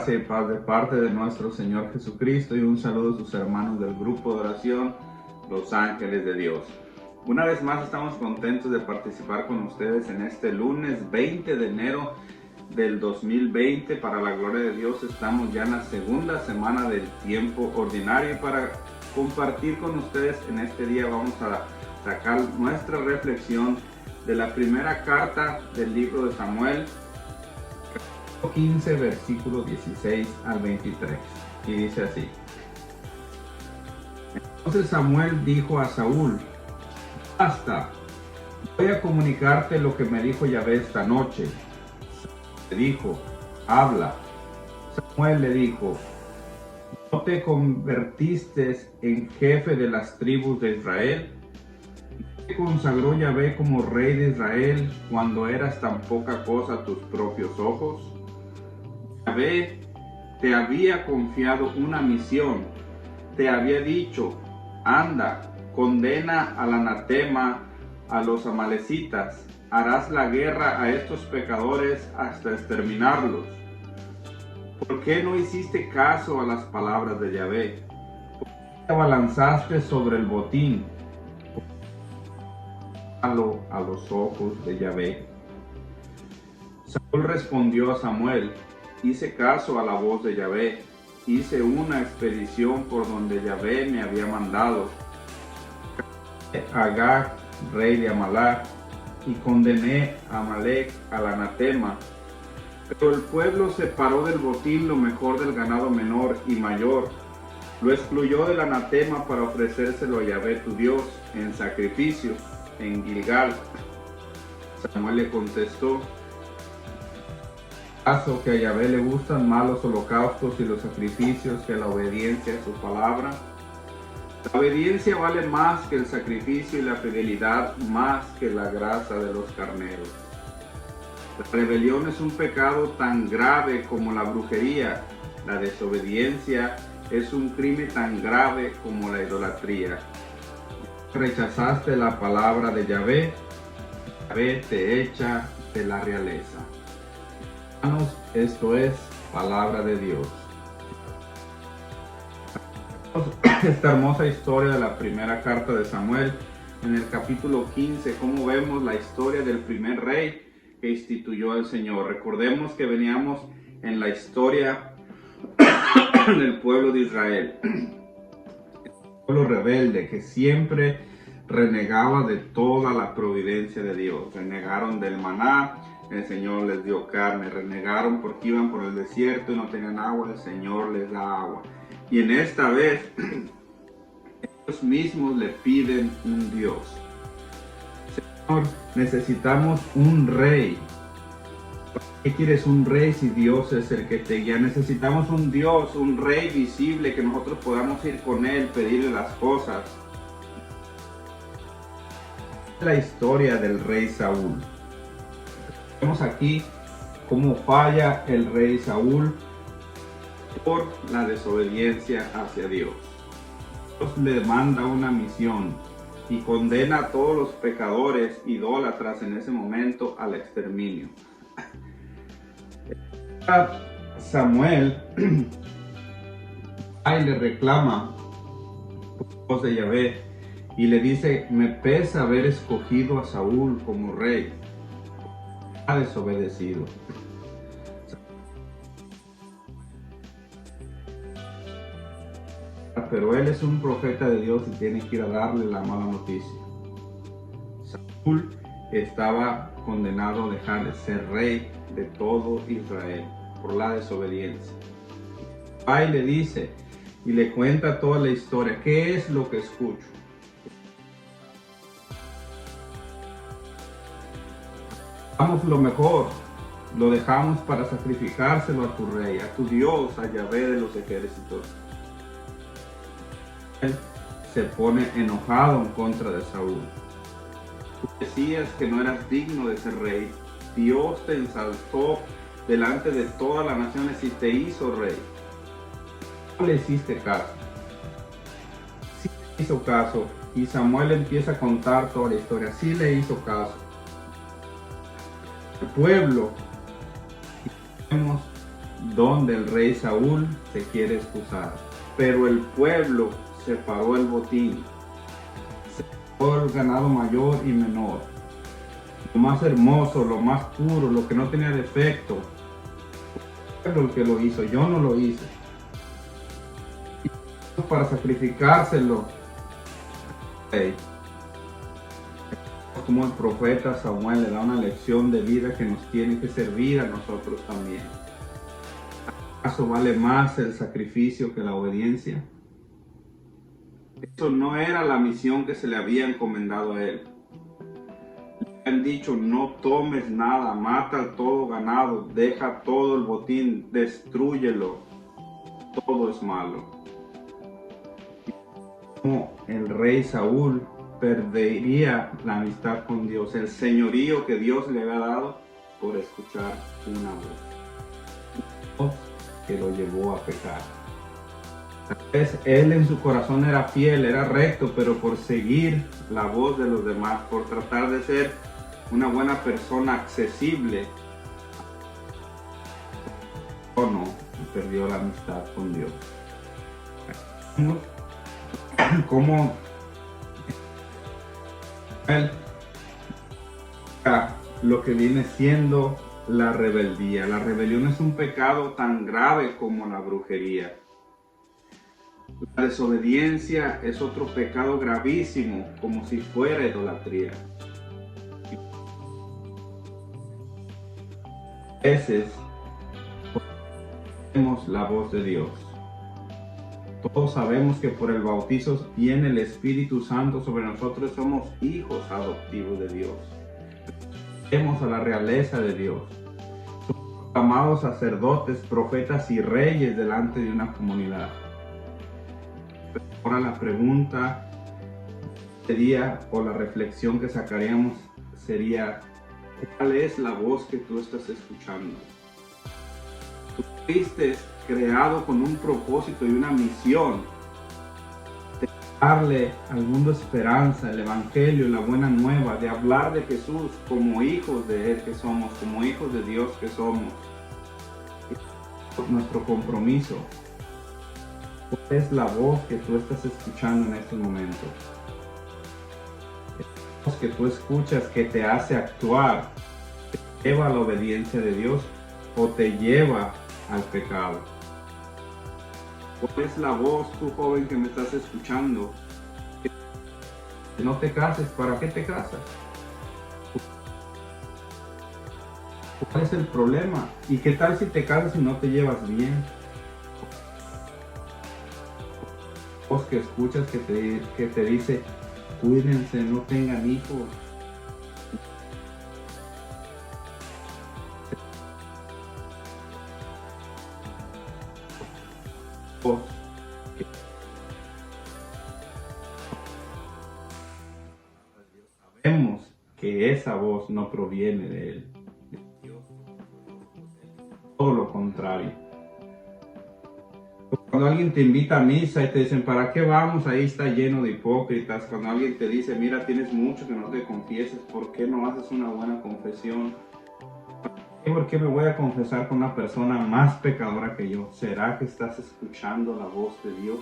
Gracia y paz de parte de nuestro Señor Jesucristo y un saludo a sus hermanos del grupo de oración Los Ángeles de Dios. Una vez más estamos contentos de participar con ustedes en este lunes 20 de enero del 2020. Para la gloria de Dios estamos ya en la segunda semana del tiempo ordinario y para compartir con ustedes en este día vamos a sacar nuestra reflexión de la primera carta del libro de Samuel, 15, versículo 16 al 23, y dice así: Entonces Samuel dijo a Saúl: Basta, voy a comunicarte lo que me dijo Yahvé esta noche. Le dijo: Habla. Samuel le dijo: ¿No te convertiste en jefe de las tribus de Israel? ¿No te consagró Yahvé como rey de Israel cuando eras tan poca cosa a tus propios ojos? Yahvé te había confiado una misión, te había dicho: anda, condena al anatema a los amalecitas, harás la guerra a estos pecadores hasta exterminarlos. ¿Por qué no hiciste caso a las palabras de Yahvé? ¿Por qué te abalanzaste sobre el botín? A los ojos de Yahvé. Saúl respondió a Samuel: hice caso a la voz de Yahvé, hice una expedición por donde Yahvé me había mandado. A Agag, rey de Amalek, y condené a Amalek al anatema. Pero el pueblo separó del botín lo mejor del ganado menor y mayor, lo excluyó del anatema para ofrecérselo a Yahvé tu Dios en sacrificio en Gilgal. Samuel le contestó: ¿acaso que a Yahvé le gustan más los holocaustos y los sacrificios que la obediencia a su palabra? La obediencia vale más que el sacrificio y la fidelidad más que la grasa de los carneros. La rebelión es un pecado tan grave como la brujería. La desobediencia es un crimen tan grave como la idolatría. Rechazaste la palabra de Yahvé, Yahvé te echa de la realeza. Hermanos, esto es palabra de Dios. Esta hermosa historia de la primera carta de Samuel, en el capítulo 15, como vemos la historia del primer rey que instituyó el Señor. Recordemos que veníamos en la historia del pueblo de Israel, el pueblo rebelde que siempre renegaba de toda la providencia de Dios. Renegaron del maná, el Señor les dio carne. Renegaron porque iban por el desierto y no tenían agua, el Señor les da agua. Y en esta vez, ellos mismos le piden un Dios. Señor, necesitamos un rey. ¿Para qué quieres un rey si Dios es el que te guía? Necesitamos un Dios, un rey visible, que nosotros podamos ir con él, pedirle las cosas. La historia del rey Saúl. Vemos aquí cómo falla el rey Saúl por la desobediencia hacia Dios. Dios le manda una misión y condena a todos los pecadores idólatras en ese momento al exterminio. Samuel ahí le reclama por voz de Yahvé y le dice: me pesa haber escogido a Saúl como rey. Ha desobedecido. Pero él es un profeta de Dios y tiene que ir a darle la mala noticia. Saúl estaba condenado a dejar de ser rey de todo Israel por la desobediencia. Ahí le dice y le cuenta toda la historia. ¿Qué es lo que escucho? Damos lo mejor, lo dejamos para sacrificárselo a tu rey, a tu Dios, a Yahvé de los ejércitos. Él se pone enojado en contra de Saúl. Tú decías que no eras digno de ser rey. Dios te ensalzó delante de todas las naciones y te hizo rey. No le hiciste caso. Sí le hizo caso. Y Samuel empieza a contar toda la historia. Sí le hizo caso. El pueblo, vemos donde el rey Saúl se quiere excusar. Pero el pueblo separó el botín, separó el ganado mayor y menor, lo más hermoso, lo más puro, lo que no tenía defecto. El pueblo el que lo hizo, yo no lo hice. Para sacrificárselo. Como el profeta Samuel le da una lección de vida que nos tiene que servir a nosotros también. ¿Acaso vale más el sacrificio que la obediencia? Eso no era la misión que se le había encomendado a él. Le han dicho: no tomes nada, mata todo ganado, deja todo el botín, destrúyelo, todo es malo. Como el rey Saúl perdería la amistad con Dios, el señorío que Dios le había dado, por escuchar una voz que lo llevó a pecar. Tal vez él en su corazón era fiel, era recto, pero por seguir la voz de los demás, por tratar de ser una buena persona accesible, o no, perdió la amistad con Dios. Como lo que viene siendo la rebeldía. La rebelión es un pecado tan grave como la brujería. La desobediencia es otro pecado gravísimo, como si fuera idolatría. A veces oímos la voz de Dios. Todos sabemos que por el bautizo viene el Espíritu Santo sobre nosotros, somos hijos adoptivos de Dios. Pertenecemos a la realeza de Dios. Somos llamados sacerdotes, profetas y reyes delante de una comunidad. Pero ahora la pregunta sería, o la reflexión que sacaríamos sería: ¿cuál es la voz que tú estás escuchando? Tú fuiste creado con un propósito y una misión de darle al mundo esperanza, el evangelio, la buena nueva, de hablar de Jesús como hijos de Él que somos, como hijos de Dios que somos. Nuestro compromiso. ¿Cuál es la voz que tú estás escuchando en estos momentos? La voz que tú escuchas que te hace actuar, te lleva a la obediencia de Dios o te lleva al pecado. ¿Cuál es la voz, tú joven que me estás escuchando? Que no te cases, ¿para qué te casas? ¿Cuál es el problema? ¿Y qué tal si te casas y no te llevas bien? Voz que escuchas que te dice: cuídense, no tengan hijos. Sabemos que esa voz no proviene de Él, de Dios, todo lo contrario. Cuando alguien te invita a misa y te dicen: ¿para qué vamos? Ahí está lleno de hipócritas. Cuando alguien te dice: mira, tienes mucho que no te confieses, ¿por qué no haces una buena confesión? ¿Por qué me voy a confesar con una persona más pecadora que yo? ¿Será que estás escuchando la voz de Dios?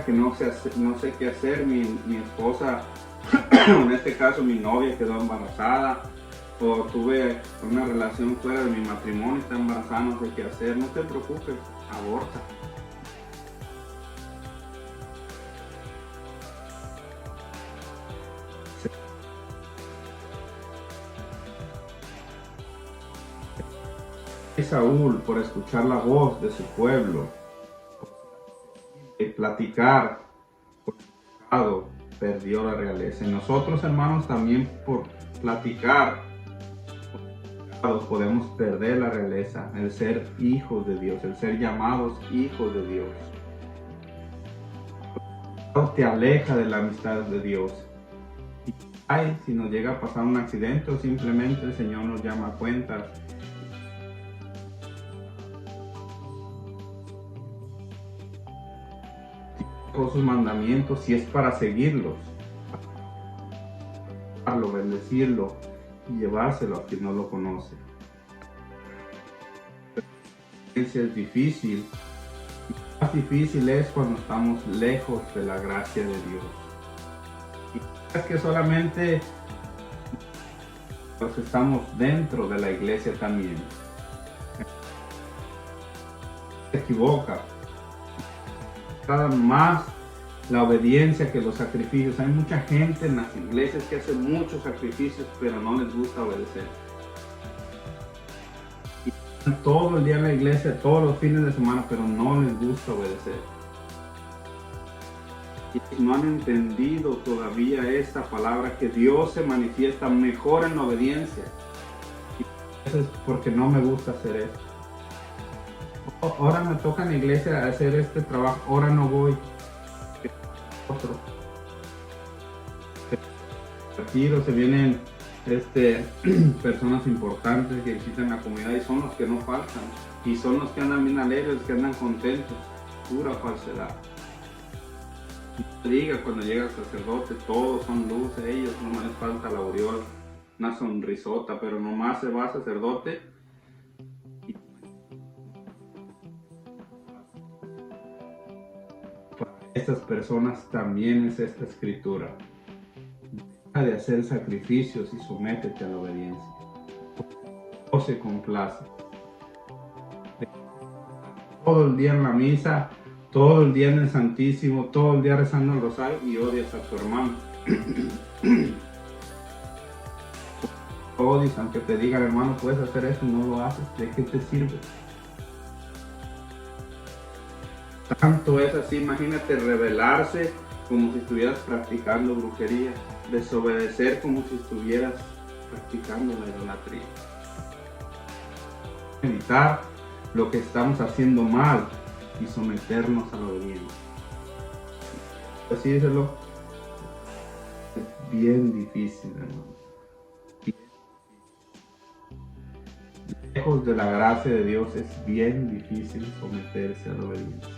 Que no sé qué hacer, mi esposa, en este caso mi novia, quedó embarazada, o tuve una relación fuera de mi matrimonio, está embarazada, no sé qué hacer. No te preocupes, aborta. Saúl, por escuchar la voz de su pueblo, platicar por pecado, perdió la realeza. Y nosotros, hermanos, también por platicar por pecado podemos perder la realeza, el ser hijos de Dios, el ser llamados hijos de Dios. Te aleja de la amistad de Dios. Y si nos llega a pasar un accidente o simplemente el Señor nos llama a cuentas, todos sus mandamientos, si es para seguirlos, bendecirlo y llevárselo a quien no lo conoce. Es difícil. Más difícil es cuando estamos lejos de la gracia de Dios. Y es que solamente pues estamos dentro de la iglesia también. Se equivoca. Cada más la obediencia que los sacrificios. Hay mucha gente en las iglesias que hace muchos sacrificios, pero no les gusta obedecer. Y están todo el día en la iglesia, todos los fines de semana, pero no les gusta obedecer. Y no han entendido todavía esta palabra, que Dios se manifiesta mejor en la obediencia. Y eso es porque no me gusta hacer esto. Ahora me toca en la iglesia hacer este trabajo, ahora no voy. Otro. Se vienen personas importantes que visitan la comunidad y son los que no faltan. Y son los que andan bien alegres, que andan contentos. Pura falsedad. No diga cuando llega el sacerdote, todos son luces, ellos nomás les falta la aureola, una sonrisota, pero nomás se va el sacerdote. Para estas personas también es esta escritura. Deja de hacer sacrificios y sométete a la obediencia. Dios se complace. Todo el día en la misa, todo el día en el Santísimo, todo el día rezando el rosario y odias a tu hermano. Odias, aunque te digan, hermano, puedes hacer eso y no lo haces, ¿de qué te sirve? Tanto es así, imagínate rebelarse como si estuvieras practicando brujería, desobedecer como si estuvieras practicando la idolatría. Evitar lo que estamos haciendo mal y someternos a la obediencia. Así díselo. Es bien difícil, hermano. Lejos de la gracia de Dios es bien difícil someterse a la obediencia.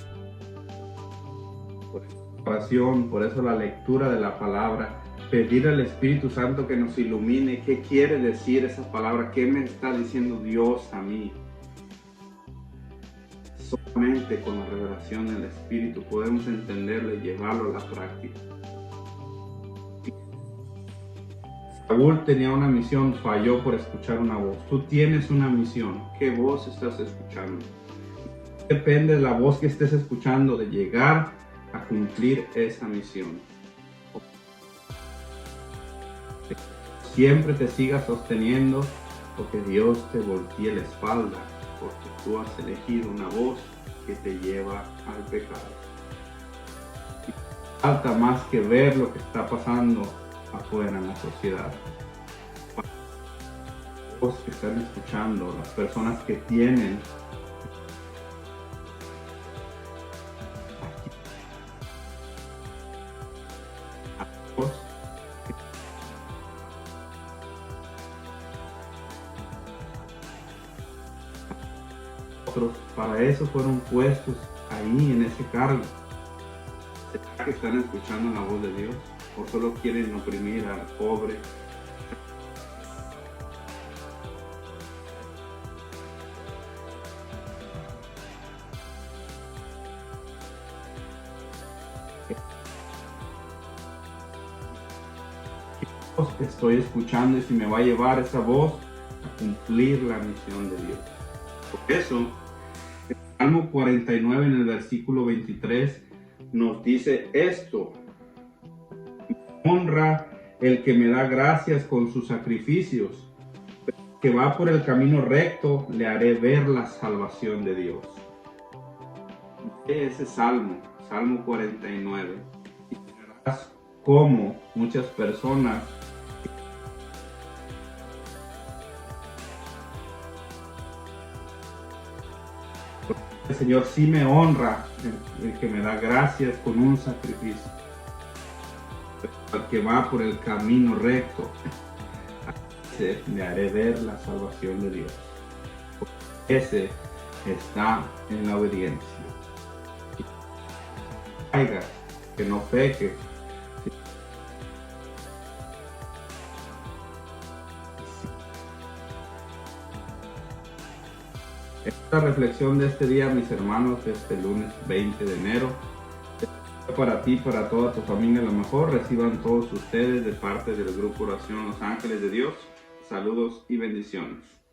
Por eso la oración, por eso la lectura de la palabra, pedir al Espíritu Santo que nos ilumine qué quiere decir esa palabra, qué me está diciendo Dios a mí. Solamente con la revelación del Espíritu podemos entenderlo y llevarlo a la práctica. Saúl tenía una misión, falló por escuchar una voz. Tú tienes una misión. ¿Qué voz estás escuchando? Depende de la voz que estés escuchando de llegar a cumplir esa misión. Siempre te sigas sosteniendo o que Dios te voltee la espalda, porque tú has elegido una voz que te lleva al pecado. Y falta más que ver lo que está pasando afuera en la sociedad. Los que están escuchando, las personas que tienen para eso fueron puestos ahí en ese cargo. ¿Será que están escuchando la voz de Dios o solo quieren oprimir al pobre? ¿Qué voz estoy escuchando y si me va a llevar esa voz a cumplir la misión de Dios? Por eso, el Salmo 49 en el versículo 23 nos dice esto: honra el que me da gracias con sus sacrificios, que va por el camino recto, le haré ver la salvación de Dios. Ese Salmo 49, y verás cómo muchas personas el Señor sí me honra, el que me da gracias con un sacrificio, el que va por el camino recto, le haré ver la salvación de Dios. Ese está en la obediencia. Que no peques, Esta reflexión de este día, mis hermanos, este lunes 20 de enero, para ti, para toda tu familia, lo mejor reciban todos ustedes de parte del Grupo Oración Los Ángeles de Dios. Saludos y bendiciones.